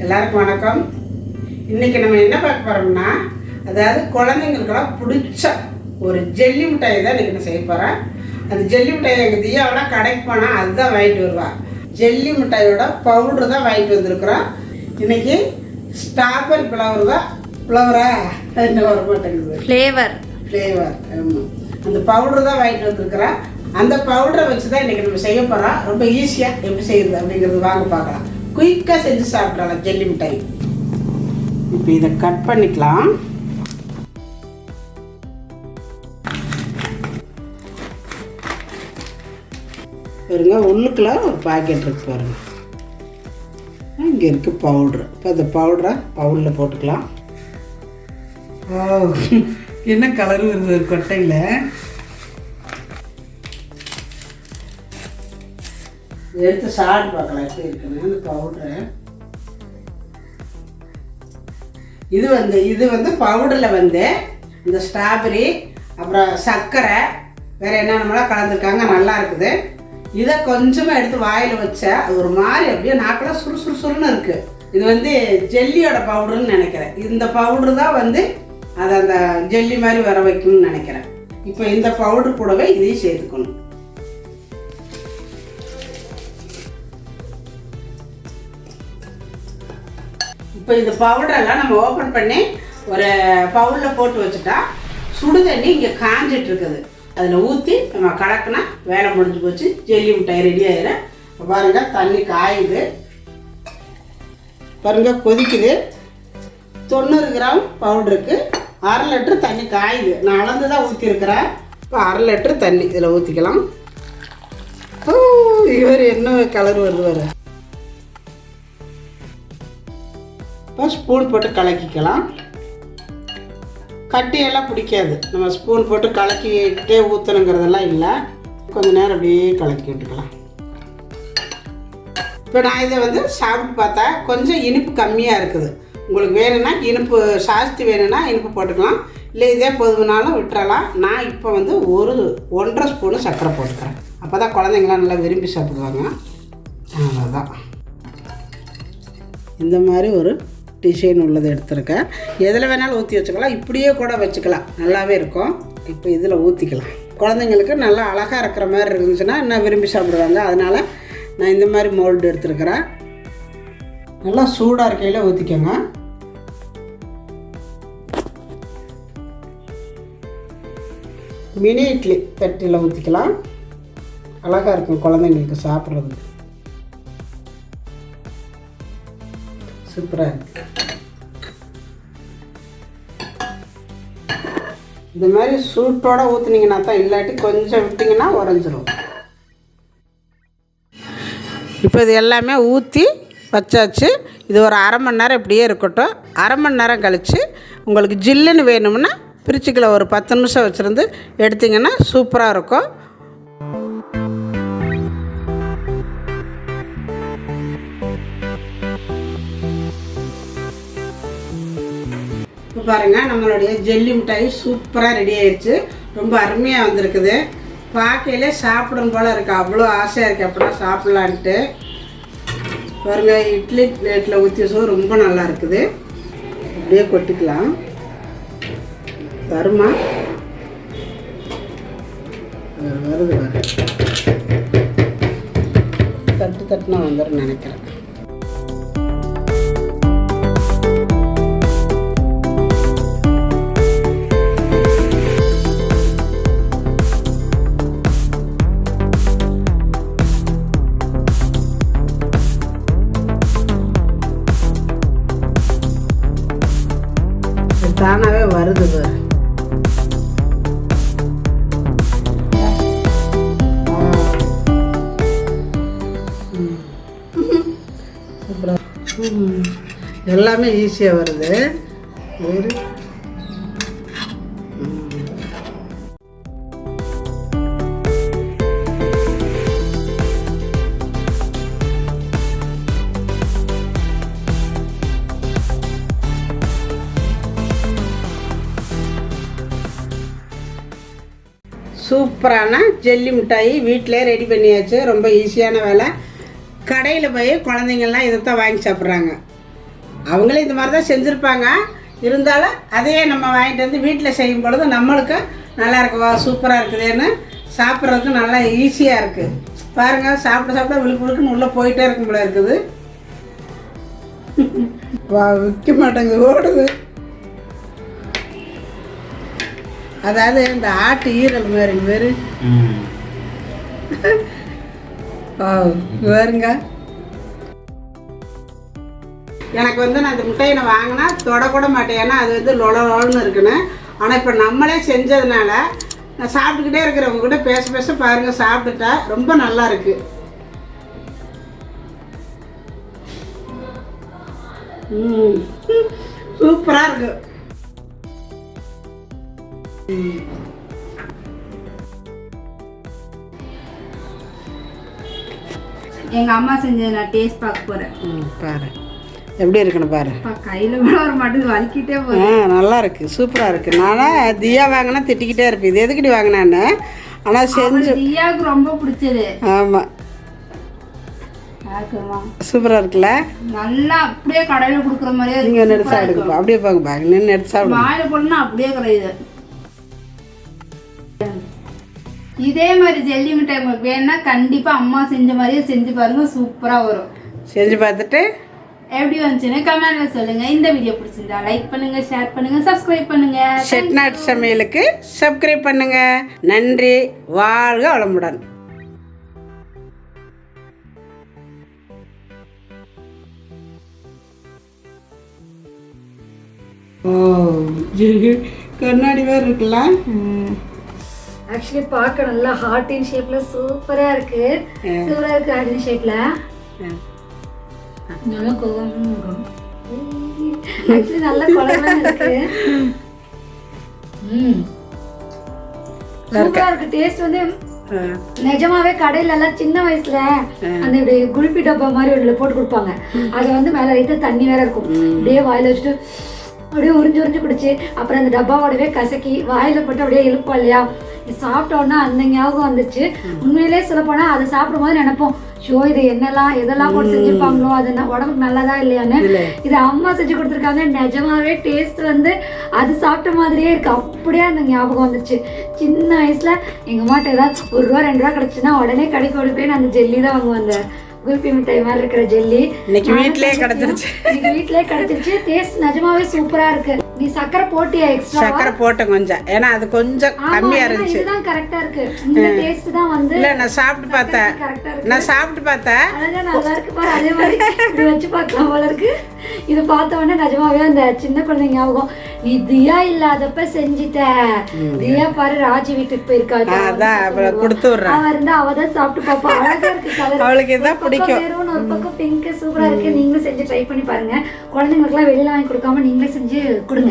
எல்லாருக்கும் வணக்கம். இன்றைக்கி நம்ம என்ன பார்க்க போகிறோம்னா, அதாவது குழந்தைங்களுக்கெல்லாம் பிடிச்ச ஒரு ஜெல்லி மிட்டாய் தான் இன்றைக்கி நான் செய்ய போகிறேன். அந்த ஜெல்லி மிட்டாய் எங்கள் தியாவோட கடைக்கு போனால் அதுதான் வாங்கிட்டு வருவா. ஜெல்லி மிட்டாயோட பவுட்ரு தான் வாங்கிட்டு வந்திருக்குறோம். இன்றைக்கி ஸ்ட்ராபெரி ஃப்ளவரா என்ன வர மாட்டேங்குது, ஃப்ளேவர் ஆமாம், அந்த பவுட்ரு தான் வாங்கிட்டு வந்திருக்கிறேன். அந்த பவுடரை வச்சு தான் இன்றைக்கி நம்ம செய்ய போகிறோம். ரொம்ப ஈஸியாக எப்படி செய்யுது அப்படிங்கிறது வாங்க பார்க்கலாம். குயிக்காக செஞ்சு சாப்பிட்றலாம் ஜெல்லி மிட்டாய். இப்போ இதை கட் பண்ணிக்கலாம். பாருங்க, உள்ளுக்குள்ள ஒரு பாக்கெட் இருக்கு பாருங்க. இங்கே இருக்குது பவுட்ரு. இப்போ அந்த பவுடரை பவுலில் போட்டுக்கலாம். என்ன கலர் வருது ஒரு கொட்டையில். எடுத்து சாப்பிட்டு பார்க்கலாம் எப்படி இருக்குன்னு இந்த பவுட்ரு. இது வந்து பவுடரில் வந்து இந்த ஸ்ட்ராபெரி அப்புறம் சர்க்கரை வேறு என்னென்னலாம் கலந்துருக்காங்க, நல்லா இருக்குது. இதை கொஞ்சமாக எடுத்து வாயில் வச்சா அது ஒரு மாதிரி அப்படியே நாக்கெல்லாம் சுறுசுறுன்னு இருக்குது. இது வந்து ஜெல்லியோட பவுடருன்னு நினைக்கிறேன். இந்த பவுட்ரு தான் வந்து அதை அந்த ஜெல்லி மாதிரி வர வைக்கும்னு நினைக்கிறேன். இப்போ இந்த பவுட்ரு கூடவே இதையும் சேர்த்துக்கணும். இப்போ இந்த பவுடரெல்லாம் நம்ம ஓப்பன் பண்ணி ஒரு பவுலில் போட்டு வச்சுட்டா சுடு தண்ணி இங்கே காஞ்சிட்டு இருக்குது. அதில் ஊற்றி நம்ம கலக்கினா வேலை முடிஞ்சு போச்சு. ஜெல்லி மிட்டாய் ரெடி ஆகிடும். பாருங்க, தண்ணி காயுது பாருங்க, கொதிக்குது. 90 கிராம் பவுடருக்கு 1/2 லிட்டர் தண்ணி காயுது. நான் அளந்து தான் ஊற்றிருக்கிறேன். இப்போ 1/2 லிட்டர் தண்ணி இதில் ஊற்றிக்கலாம். இவர் என்ன கலர் வருவார். இப்போ ஸ்பூன் போட்டு கலக்கிக்கலாம். கட்டியெல்லாம் பிடிக்காது. நம்ம ஸ்பூன் போட்டு கலக்கிட்டே ஊற்றணுங்கிறதெல்லாம் இல்லை. கொஞ்சம் நேரம் அப்படியே கலக்கி விட்டுக்கலாம். இப்போ நான் இதை வந்து சாப்பிட்டு பார்த்தா கொஞ்சம் இனிப்பு கம்மியாக இருக்குது. உங்களுக்கு வேணும்னா இனிப்பு ஜாஸ்தி வேணும்னா இனிப்பு போட்டுக்கலாம், இல்லை இதே போதுனாலும் விட்டுறலாம். நான் இப்போ வந்து 1.5 ஸ்பூனு சர்க்கரை போட்டுக்கிறேன். அப்போ தான் குழந்தைங்களாம் நல்லா விரும்பி சாப்பிடுவாங்க. அவ்வளோதான். இந்த மாதிரி ஒரு டிசைன் உள்ளதை எடுத்துருக்கேன். எதில் வேணாலும் ஊற்றி வச்சுக்கலாம், இப்படியே கூட வச்சுக்கலாம், நல்லாவே இருக்கும். இப்போ இதில் ஊற்றிக்கலாம். குழந்தைங்களுக்கு நல்லா அழகாக இருக்கிற மாதிரி இருந்துச்சுன்னா இன்னும் விரும்பி சாப்பிடுவாங்க. அதனால் நான் இந்த மாதிரி மோல்டு எடுத்துருக்கிறேன். நல்லா சூடாக இருக்கையில் ஊற்றிக்கோங்க. மினி இட்லி தட்டில் ஊற்றிக்கலாம். அழகாக இருக்கும் குழந்தைங்களுக்கு சாப்பிட்றதுக்கு. சூப்பராக இருக்கு. இந்த மாதிரி சூட்டோடு ஊற்றுனீங்கன்னா தான், இல்லாட்டி கொஞ்சம் விட்டிங்கன்னா உறைஞ்சிரும். இப்போ இது எல்லாமே ஊற்றி வச்சாச்சு. இது ஒரு 1/2 மணி நேரம் இப்படியே இருக்கட்டும். 1/2 மணி நேரம் கழித்து உங்களுக்கு ஜில்லுன்னு வேணும்னா பிரிச்சுக்கில் ஒரு 10 நிமிஷம் வச்சுருந்து எடுத்திங்கன்னா சூப்பராக இருக்கும். இப்போ பாருங்கள், நம்மளுடைய ஜெல்லி மிட்டாய் சூப்பராக ரெடி ஆயிடுச்சு. ரொம்ப அருமையாக வந்திருக்குது. பார்க்கையிலே சாப்பிடும் போல் இருக்குது. அவ்வளோ ஆசையாக இருக்குது அப்படின்னா சாப்பிட்லான்ட்டு. பாருங்கள், இட்லி பிளேட்டில் ஊற்றி வச்சது ரொம்ப நல்லா இருக்குது. அப்படியே கொட்டிக்கலாம். வருமா வருது வர தட்டுனா வந்துடும் நினைக்கிறேன். தானாகவே வருது பாரு. எல்லாமே ஈஸியாக வருது. சூப்பரான ஜெல்லி மிட்டாய் வீட்டிலே ரெடி பண்ணியாச்சு. ரொம்ப ஈஸியான வேலை. கடையில் போய் குழந்தைங்கள்லாம் இதை தான் வாங்கி சாப்பிட்றாங்க. அவங்களே இந்த மாதிரி தான் செஞ்சுருப்பாங்க. இருந்தாலும் அதையே நம்ம வாங்கிட்டு வந்து வீட்டில் செய்யும் பொழுது நம்மளுக்கு நல்லா இருக்குவா, சூப்பராக இருக்குதுன்னு சாப்பிட்றதுக்கு நல்லா ஈஸியாக இருக்குது. பாருங்கள், சாப்பிட விழுக்கு விழுக்குன்னு உள்ளே போயிட்டே இருக்கும் போல இருக்குது. வா, விற்க மாட்டேங்குது, ஓடுது. அதாவது இந்த ஆட்டு ஈரல் மாதிரி வேறு வேறுங்க. எனக்கு வந்து நான் இந்த முட்டையை நான் வாங்கினா தொடக்கூட மாட்டேன், ஏன்னா அது வந்து லொலன்னு இருக்குன்னு. ஆனால் இப்போ நம்மளே செஞ்சதுனால நான் சாப்பிட்டுக்கிட்டே இருக்கிறவங்க கூட பேச பாருங்கள், சாப்பிட்டுட்டா ரொம்ப நல்லா இருக்கு. சூப்பராக இருக்கு. எங்க அம்மா செஞ்சது நான் டேஸ்ட் பார்க்க போறேன். பாரு எப்படி இருக்குன்னு பாரு. கையில கூட வர மாட்டேங்குது, வலிக்கிட்டே போறேன். நல்லா இருக்கு, சூப்பரா இருக்கு. நானா தியா வாங்கினா திட்டிக்கிட்டே இருப்பேன், இது எதுக்குடி வாங்கினான்னு. ஆனா செஞ்சு தியாவுக்கு ரொம்ப பிடிச்சது. ஆமா, சூப்பரா இருக்குல்ல. நல்லா அப்படியே கடையில குடுக்குற மாதிரியே. நீங்க எடுத்து சாப்பிடுங்க, அப்படியே பாருங்க, நின்று எடுத்து சாப்பிடுங்க. வாயில போடணும் அப்படியே கிடையாது. இதே மாதிரி ஜெல்லி மிட்டாய் உங்களுக்கு வேணும்னா கண்டிப்பா அம்மா செஞ்ச மாதிரியே செஞ்சு பாருங்க, சூப்பரா வரும். செஞ்சு பார்த்துட்டு எப்படி வந்துச்சுன்னு கமெண்ட்ல சொல்லுங்க. இந்த வீடியோ பிடிச்சிருந்தா லைக் பண்ணுங்க, ஷேர் பண்ணுங்க, சப்ஸ்கிரைப் பண்ணுங்க. செட்டிநாட்டு சமையலுக்கு சப்ஸ்கிரைப் பண்ணுங்க. நன்றி, வாழ்க வளமுடன். கண்ணாடி வேறு இருக்குல்ல. ஆக்சுவலி பார்க்க நல்லா ஹார்ட் இன் ஷேப்ல சூப்பரா இருக்கு. சூப்பரா இருக்கு ஹார்ட் இன் ஷேப்ல. நல்லா கோவம் ஆக்சுவலி நல்ல குழம்பா இருக்கு. சூப்பரா இருக்கு. டேஸ்ட் வந்து நிஜமாவே கடையில எல்லாம் சின்ன வயசுல அந்த இப்படி குல்பி டப்பா மாதிரி ஒண்ணு போட்டு கொடுப்பாங்க. அது வந்து மேல லைட்டா தண்ணி வேற இருக்கும். அப்படியே வாயில வச்சுட்டு அப்படியே உறிஞ்சு குடிச்சு அப்புறம் அந்த டப்பாவோடவே கசக்கி வாயில போட்டு அப்படியே இழுப்போம் இல்லையா, சாப்பிட்டோன்னா அந்த ஞாபகம் வந்துச்சு. உண்மையிலே சொல்ல போனா அதை சாப்பிடும் போது நினைப்போம், ஷோ இது எதெல்லாம் போட்டு செஞ்சிருப்பாங்களோ, அது உடம்புக்கு நல்லதா இல்லையான்னு. இது அம்மா செஞ்சு கொடுத்துருக்காங்க. நிஜமாவே டேஸ்ட் வந்து அது சாப்பிட்ட மாதிரியே இருக்கு. அப்படியே அந்த ஞாபகம் வந்துச்சு. சின்ன வயசுல எங்க அம்மாட்ட ஏதாவது ₹1 ₹2 கிடைச்சுன்னா உடனே கடைக்கு ஓடி போய் நான் அந்த ஜெல்லி தான் வாங்குவேன். அந்த குல்பி மிட்டாய் மாதிரி இருக்கிற ஜெல்லி இன்னைக்கு வீட்லயே கிடைச்சிருச்சு. டேஸ்ட் நிஜமாவே சூப்பரா இருக்கு. நீ சக்கரை போட்டியா? எக்ஸ்ட்ரா சக்கரை போட்டேன் கொஞ்சம், ஏன்னா அது கொஞ்சம் கம்மியா இருந்துச்சு. இதுதான் கரெக்டா இருக்கு. இந்த டேஸ்ட் தான் வந்து இல்ல, நான் சாப்பிட்டு பார்த்தேன். அதான் நல்லா இருக்கு பாரு. அதே மாதிரி இப்படி வச்சு பார்க்கலாம் போல இருக்கு. இது பார்த்த உடனே நிஜமாவே அந்த சின்ன குழந்தை ஞாபகம். நீ தியா இல்லாதப்ப செஞ்சிட்ட. தியா பாரு ராஜி வீட்டுக்கு போயிருக்காங்க, அதான் கொடுத்து விடுறேன். அவ இருந்தா அவதான் சாப்பிட்டு பாப்பா. அழகா இருக்கு கலர். அவளுக்கு இதான் பிடிக்கும். ஒரு பக்கம் பிங்க் சூப்பரா இருக்கு. நீங்களும் செஞ்சு ட்ரை பண்ணி பாருங்க. குழந்தைங்களுக்கு எல்லாம் வெளியில வாங்கி கொடுக்காம நீங்களே செஞ்சு கொடுங்க.